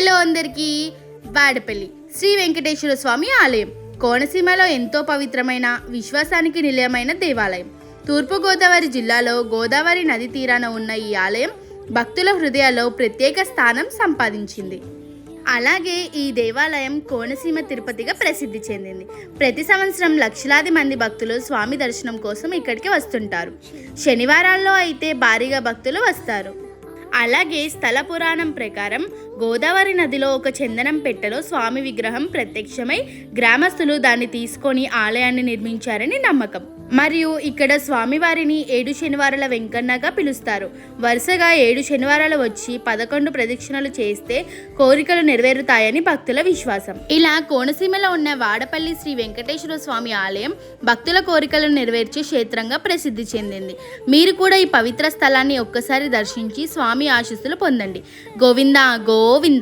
Hello అందరికీ. వాడపల్లి శ్రీ వెంకటేశ్వర స్వామి ఆలయం కోనసీమలో ఎంతో పవిత్రమైన విశ్వాసానికి నిలయమైన దేవాలయం. తూర్పుగోదావరి జిల్లాలో గోదావరి నది తీరాన ఉన్న ఈ ఆలయం భక్తుల హృదయాల్లో ప్రత్యేక స్థానం సంపాదించింది. అలాగే ఈ దేవాలయం కోనసీమ తిరుపతిగా ప్రసిద్ధి చెందింది. ప్రతి సంవత్సరం లక్షలాది మంది భక్తులు స్వామి దర్శనం కోసం ఇక్కడికి వస్తుంటారు. శనివారాల్లో అయితే భారీగా భక్తులు వస్తారు. అలాగే స్థల పురాణం ప్రకారం గోదావరి నదిలో ఒక చందనం పెట్టెలో స్వామి విగ్రహం ప్రత్యక్షమై గ్రామస్తులు దాన్ని తీసుకొని ఆలయాన్ని నిర్మించారని నమ్మకం. మరియు ఇక్కడ స్వామివారిని 7 శనివారాల వెంకన్నగా పిలుస్తారు. వరుసగా 7 శనివారాలు వచ్చి 11 ప్రదక్షిణలు చేస్తే కోరికలు నెరవేరుతాయని భక్తుల విశ్వాసం. ఇలా కోనసీమలో ఉన్న వాడపల్లి శ్రీ వెంకటేశ్వర స్వామి ఆలయం భక్తుల కోరికలను నెరవేర్చే క్షేత్రంగా ప్రసిద్ధి చెందింది. మీరు కూడా ఈ పవిత్ర స్థలాన్ని ఒక్కసారి దర్శించి స్వామి ఆశీస్సులు పొందండి. గోవిందా గోవింద.